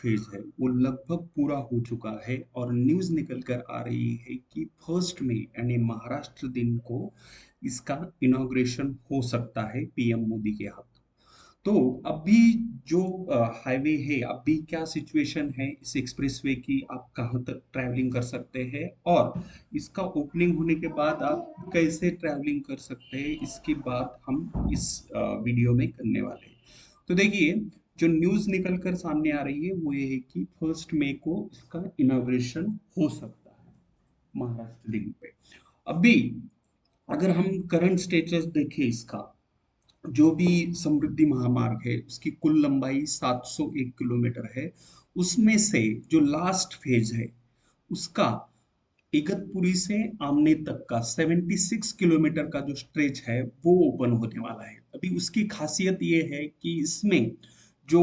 Phase है वो लगभग पूरा हो चुका है और न्यूज़ निकल कर आ रही है कि 1 मई यानी महाराष्ट्र दिन को इसका इनॉग्रेशन हो सकता है पीएम मोदी के हाथ। तो अभी जो हाईवे है, अभी क्या सिचुएशन है इस एक्सप्रेसवे की, आप कहाँ तक ट्रैवलिंग कर सकते हैं और इसका ओपनिंग होने के बाद आप कैसे ट्रैवलिंग कर सकते हैं, इसकी बात हम इस वीडियो में करने वाले हैं। तो देखिए, जो न्यूज़ निकल कर सामने आ रही है वो ये है कि 1 मई को इसका इनॉग्रेशन हो सकता है महाराष्ट्र दिन पे। अभी अगर हम करंट स्टेटस देखें इसका, जो भी समृद्धि महामार्ग है उसकी कुल लंबाई 701 किलोमीटर है। उसमें से जो लास्ट फेज है उसका इगतपुरी से आमने तक का 76 किलोमीटर का जो स्ट्रेच है वो ओपन होने वाला है। अभी उसकी खासियत ये है कि इसमें जो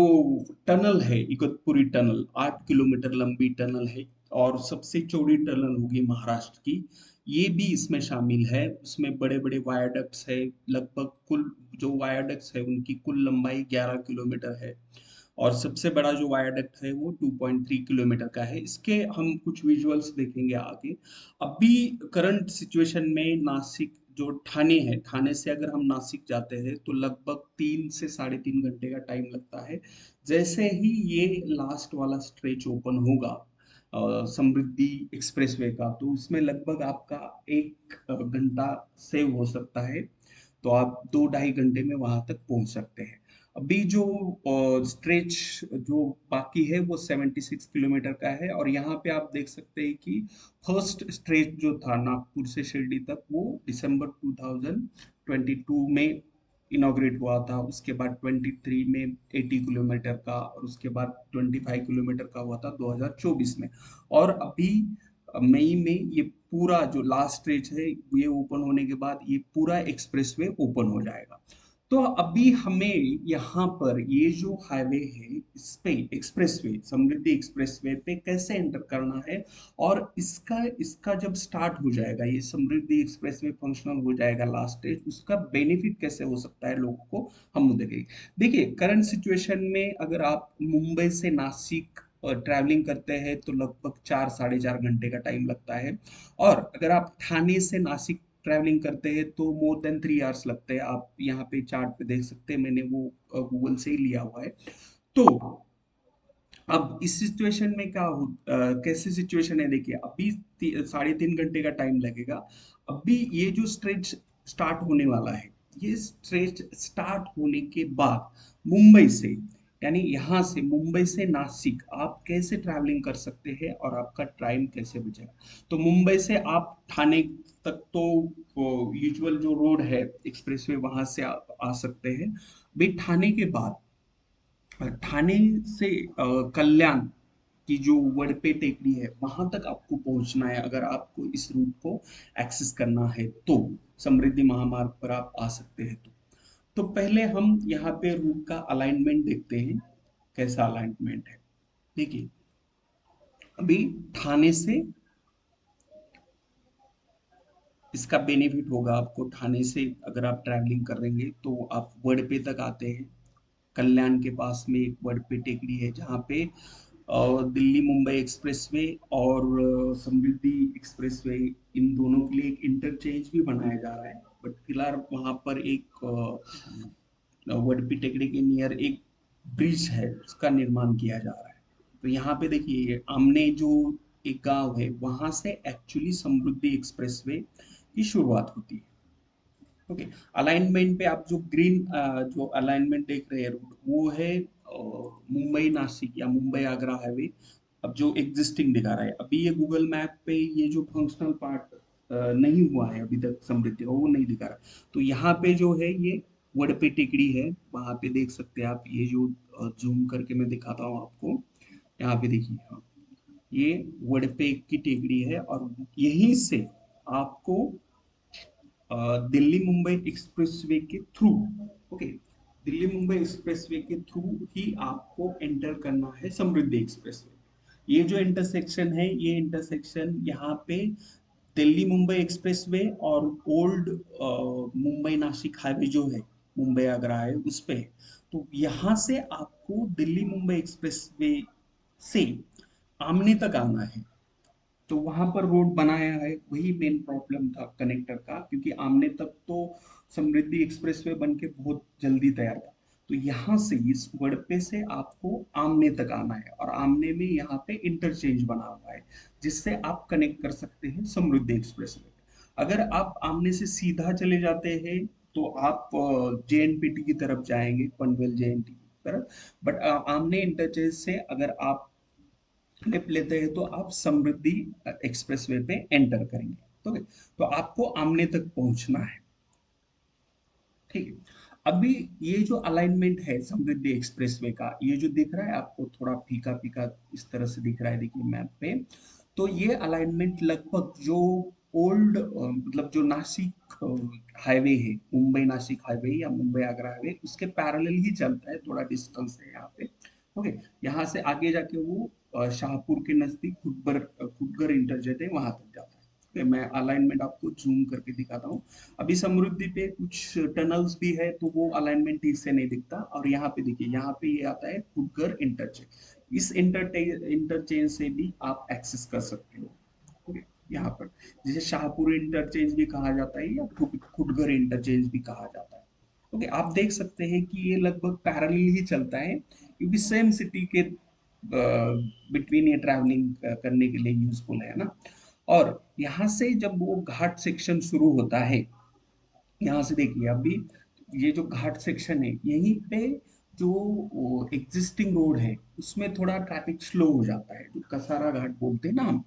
टनल है, इगतपुरी टनल 8 किलोमीटर लंबी टनल है और सबसे चौड़ी टनल होगी महाराष्ट्र की, ये भी इसमें शामिल है। उसमें बड़े बड़े वायाडक्ट्स है, लगभग कुल जो वायाडक्ट्स है उनकी कुल लंबाई 11 किलोमीटर है और सबसे बड़ा जो वायाडक्ट है वो 2.3 किलोमीटर का है। इसके हम कुछ विजुअल्स देखेंगे आगे। अभी करंट सिचुएशन में नासिक जो ठाणे है, ठाणे से अगर हम नासिक जाते हैं तो लगभग 3 से 3.5 घंटे का टाइम लगता है। जैसे ही ये लास्ट वाला स्ट्रेच ओपन होगा समृद्धि एक्सप्रेसवे का, तो उसमें लगभग आपका 1 घंटा सेव हो सकता है। तो आप 2-2.5 घंटे में वहां तक पहुंच सकते हैं। अभी जो स्ट्रेच जो बाकी है वो 76 किलोमीटर का है और यहाँ पे आप देख सकते हैं कि फर्स्ट स्ट्रेच जो था नागपुर से शिरडी तक वो दिसंबर 2022 में इनॉग्रेट हुआ था। उसके बाद 23 में 80 किलोमीटर का और उसके बाद 25 किलोमीटर का हुआ था 2024 में। और अभी मई में ये पूरा जो लास्ट स्ट्रेच है ये ओपन होने के बाद ये पूरा एक्सप्रेसवे ओपन हो जाएगा। तो अभी हमें यहाँ पर ये जो हाईवे है इस पे एक्सप्रेसवे, समृद्धि एक्सप्रेसवे पे कैसे एंटर करना है और इसका इसका जब स्टार्ट हो जाएगा, ये समृद्धि एक्सप्रेसवे फंक्शनल हो जाएगा लास्ट स्टेज, उसका बेनिफिट कैसे हो सकता है लोगों को, हम देखेंगे। देखिए, करंट सिचुएशन में अगर आप मुंबई से नासिक ट्रैवलिंग करते हैं तो लगभग 4-4.5 घंटे का टाइम लगता है और अगर आप ठाणे से नासिक ट्रैवलिंग करते हैं तो मोर देन 3 आवर्स लगते हैं। आप यहाँ पे चार्ट पे देख सकते हैं, मैंने वो गूगल से ही लिया हुआ है। तो अब इस सिचुएशन में कैसी सिचुएशन है, देखिए अभी 3.5 घंटे का टाइम लगेगा। अभी ये जो स्ट्रेच स्टार्ट होने वाला है, ये स्ट्रेच स्टार्ट होने के बाद मुंबई से, यानी यहाँ से मुंबई से नासिक आप कैसे ट्रैवलिंग कर सकते हैं और आपका टाइम कैसे बचेगा। तो मुंबई से आप ठाणे तक तो यूजुअल जो रोड है एक्सप्रेसवे वहां से आ सकते हैं। भाई ठाणे के बाद ठाणे से कल्याण की जो वड़पे टेकरी है वहां तक आपको पहुंचना है अगर आपको इस रूट को एक्सेस करना है तो, समृद्धि महामार्ग पर आप आ सकते हैं तो पहले हम यहाँ पे रूट का अलाइनमेंट देखते हैं, कैसा अलाइनमेंट है। देखिए, अभी ठाणे से इसका बेनिफिट होगा आपको। ठाणे से अगर आप ट्रैवलिंग करेंगे तो आप वड़पे तक आते हैं। कल्याण के पास में एक वड़पे टेकरी है जहाँ पे दिल्ली मुंबई एक्सप्रेसवे और समृद्धि एक्सप्रेसवे, इन दोनों के लिए एक इंटरचेंज भी बनाया जा रहा है। बट फिलहाल वहां पर एक वडपी टेकरी के नियर एक ब्रिज है उसका निर्माण किया जा रहा है। तो यहाँ पे देखिए आमने जो एक गांव है वहां से एक्चुअली समृद्धि एक्सप्रेसवे की शुरुआत होती है। ओके, अलाइनमेंट पे आप जो ग्रीन जो अलाइनमेंट देख रहे हैं रोड, वो है मुंबई नासिक या मुंबई आगरा हाईवे। अब जो एग्जिस्टिंग दिखा रहा है, अभी ये गूगल मैप पे ये जो फंक्शनल पार्ट नहीं हुआ है अभी तक समृद्धि का, वो नहीं दिखा रहा। तो यहाँ पे जो है ये वड़पे टेकड़ी है, वहां पे देख सकते हैं आप। ये जो जूम करके मैं दिखाता हूँ आपको, यहाँ पे देखिए, हाँ, ये वड़पे की टेकड़ी है और यहीं से आपको दिल्ली मुंबई एक्सप्रेसवे के through, okay, Delhi Mumbai expressway के थ्रू ही आपको एंटर करना है समृद्धि एक्सप्रेसवे। ये जो इंटरसेक्शन है, ये इंटरसेक्शन यहाँ पे दिल्ली मुंबई एक्सप्रेसवे और ओल्ड मुंबई नासिक हाईवे जो है, मुंबई आगरा है, उस पे है। तो यहाँ से आपको दिल्ली मुंबई एक्सप्रेसवे से आमने तक आना है, तो वहां पर रोड बनाया है, वही मेन प्रॉब्लम था कनेक्टर का, क्योंकि आमने तक तो समृद्धि एक्सप्रेसवे बन के बहुत जल्दी तैयार था। तो यहाँ से इस वड़पे से आपको आमने तक आना है, और आमने में यहाँ पे इंटरचेंज बना हुआ है, जिससे आप कनेक्ट कर सकते हैं समृद्धि एक्सप्रेसवे। अगर आप आमने से सीधा चले जाते हैं तो आप जेएनपीटी की तरफ जाएंगे, पनवेल जेएनटी की तरफ। बट आमने इंटरचेंज से अगर आप लेफ्ट लेते हैं तो आप समृद्धि एक्सप्रेसवे पे एंटर करेंगे। ओके, तो आपको आमने तक पहुंचना है। ठीक है, अभी ये जो अलाइनमेंट है समृद्धि एक्सप्रेसवे का, ये जो दिख रहा है आपको थोड़ा फीका फीका इस तरह से दिख रहा है, देखिए मैप पे। तो ये अलाइनमेंट लगभग जो ओल्ड मतलब जो नासिक हाईवे है, मुंबई नासिक हाईवे या मुंबई आगरा हाईवे, उसके पैरेलल ही चलता है, थोड़ा डिस्टेंस है यहाँ पे। ओके, यहाँ से आगे जाके वो शाहपुर के नजदीक खुटगर इंटरचेंज है, वहां तक जाता है। ओके, मैं अलाइनमेंट आपको जूम करके दिखाता हूँ। अभी समृद्धि पे कुछ टनल्स भी है, तो वो अलाइनमेंट ठीक से नहीं दिखता। और यहाँ पे देखिए, यहाँ पे ये आता है खुटगर इंटरचेंज। इस इंटरचेंज से भी आप एक्सेस कर सकते हो। ओके, यहाँ पर जिसे शाहपुर इंटरचेंज भी कहा जाता है, या खुटगर इंटरचेंज भी कहा जाता है। ओके, आप देख सकते हैं कि ये लगभग पैरेलल ही चलता है, क्योंकि सेम सिटी के बिटवीन ये ट्रैवलिंग करने के लिए यूजफुल है ना। और यहाँ से जब वो घाट सेक्शन शुरू होता है, यहाँ से देखिए अभी ये जो घाट सेक्शन है, यहीं पे जो एग्जिस्टिंग रोड है उसमें थोड़ा ट्रैफिक स्लो हो जाता है, जो कसारा घाट बोलते हैं ना हम,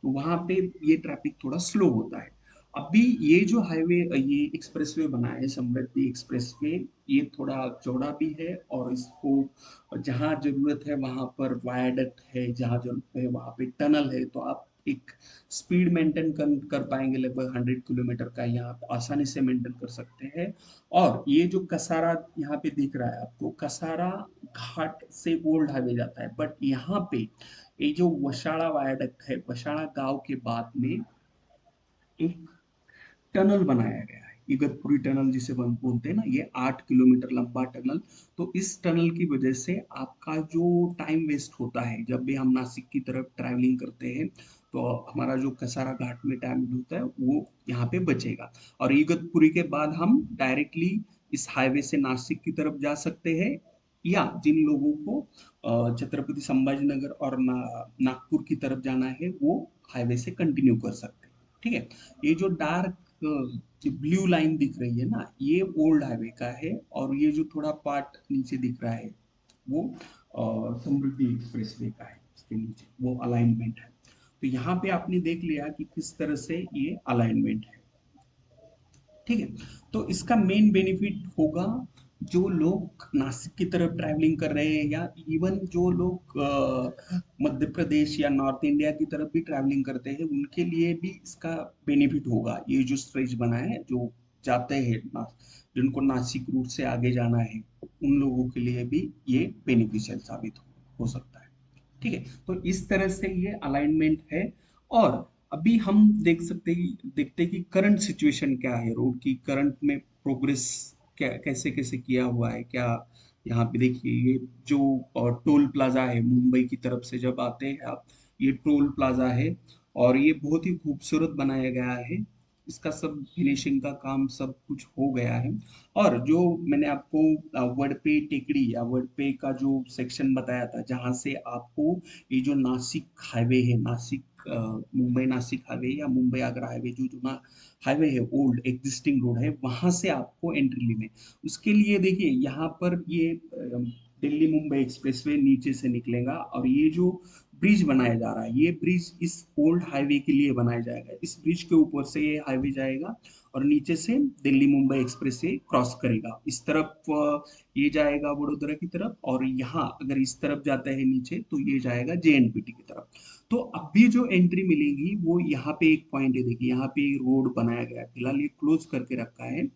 तो वहां पे ये ट्रैफिक थोड़ा स्लो होता है। अभी ये जो हाईवे, ये एक्सप्रेसवे बना है समृद्धि एक्सप्रेसवे, ये थोड़ा चौड़ा भी है, और इसको जहाँ जरूरत है वहां पर वायाडक्ट है, जहाँ जरूरत है वहां पे टनल है, तो आप एक स्पीड मेंटेन कर पाएंगे, लगभग 100 किलोमीटर का यहाँ पे आसानी से मेंटेन कर सकते हैं। और ये जो कसारा यहाँ पे दिख रहा है आपको, कसारा घाट से ओल्ड हाईवे जाता है, बट यहाँ पे ये जो वशाड़ा वायाडक्ट है, वशाड़ा गांव के बाद में एक टनल बनाया गया है, इगतपुरी टनल जिसे बोलते हैं ना, ये 8 किलोमीटर लंबा टनल। तो इस टनल की वजह से आपका जो टाइम वेस्ट होता है, जब भी हम नासिक की तरफ ट्रैवलिंग करते हैं, तो हमारा जो कसारा घाट में टाइम होता है वो यहाँ पे बचेगा। और इगतपुरी के बाद हम डायरेक्टली इस हाईवे से नासिक की तरफ जा सकते हैं, या जिन लोगों को छत्रपति संभाजीनगर और नागपुर की तरफ जाना है, वो हाईवे से कंटिन्यू कर सकते हैं। ठीक है, ये जो डार्क ब्लू लाइन दिख रही है ना, ये ओल्ड हाईवे का है, और ये जो थोड़ा पार्ट नीचे दिख रहा है वो समृद्धि एक्सप्रेसवे का है, इसके नीचे वो अलाइनमेंट है। तो यहाँ पे आपने देख लिया कि किस तरह से ये अलाइनमेंट है। ठीक है, तो इसका मेन बेनिफिट होगा जो लोग नासिक की तरफ ट्रैवलिंग कर रहे हैं, या इवन जो लोग मध्य प्रदेश या नॉर्थ इंडिया की तरफ भी ट्रैवलिंग करते हैं, उनके लिए भी इसका बेनिफिट होगा। ये जो स्ट्रेच बना है, जो जाते हैं जिनको नासिक रूट से आगे जाना है, उन लोगों के लिए भी ये बेनिफिशियल साबित हो सकता है। ठीक है, तो इस तरह से ये अलाइनमेंट है। और अभी हम देखते हैं कि करंट सिचुएशन क्या है, रोड की करंट में प्रोग्रेस क्या, कैसे कैसे किया हुआ है क्या। यहाँ पे देखिए, ये जो टोल प्लाजा है मुंबई की तरफ से जब आते हैं आप, ये टोल प्लाजा है, और ये बहुत ही खूबसूरत बनाया गया है। इसका सब फिनिशिंग का काम सब कुछ हो गया है। और जो मैंने आपको वडपे टेकड़ी या वडपे का जो सेक्शन बताया था, जहां से आपको ये जो नासिक हाईवे है, नासिक मुंबई नासिक हाईवे या मुंबई आगरा हाईवे, जो ना हाईवे है, ओल्ड एग्जिस्टिंग रोड है, वहां से आपको एंट्री लेने, उसके लिए देखिए यहाँ पर ये दिल्ली मुंबई एक्सप्रेसवे नीचे से निकलेगा, और ये जो ब्रिज बनाया जा रहा है, ये ब्रिज इस ओल्ड हाईवे के लिए बनाया जाएगा। इस ब्रिज के ऊपर से ये हाईवे जाएगा, और नीचे से दिल्ली मुंबई एक्सप्रेस से क्रॉस करेगा, इस तरफ ये जाएगा वडोदरा की तरफ, और यहाँ अगर इस तरफ जाता है नीचे, तो ये जाएगा जेएनपीटी की तरफ। तो अभी जो एंट्री मिलेगी वो यहाँ पे एक पॉइंट है, देखिए यहाँ पे एक रोड बनाया गया है, फिलहाल ये क्लोज करके रखा है।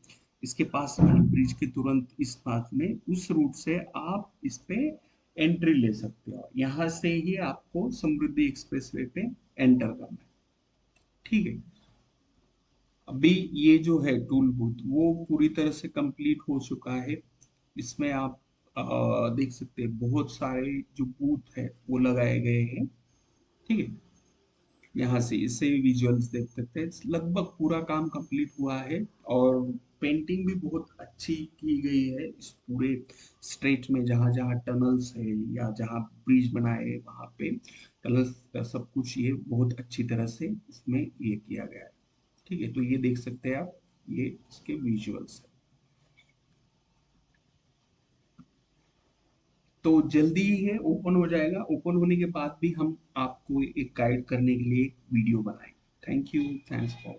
इसके पास में ब्रिज के तुरंत इस पास में उस रूट से आप इस पे एंट्री ले सकते हो, यहाँ से ही आपको समृद्धि एक्सप्रेसवे पे एंटर करना है। ठीक है, अभी ये जो है टूल बूथ वो पूरी तरह से कंप्लीट हो चुका है। इसमें आप देख सकते हैं बहुत सारे जो बूथ है वो लगाए गए हैं। ठीक है, यहाँ से इससे भी विजुअल्स देख सकते हैं। लगभग पूरा काम कंप्लीट हुआ है और पेंटिंग भी बहुत अच्छी की गई है इस पूरे स्ट्रेच में, जहाँ जहाँ टनल्स है या जहाँ ब्रिज बना है वहाँ पे टनल्स, सब कुछ ये बहुत अच्छी तरह से इसमें ये किया गया है। ठीक है, तो ये देख सकते हैं आप, ये इसके विजुअल्स है। तो जल्दी ही है ओपन हो जाएगा। ओपन होने के बाद भी हम आपको एक गाइड करने के लिए एक वीडियो बनाएंगे। Thank you, thanks for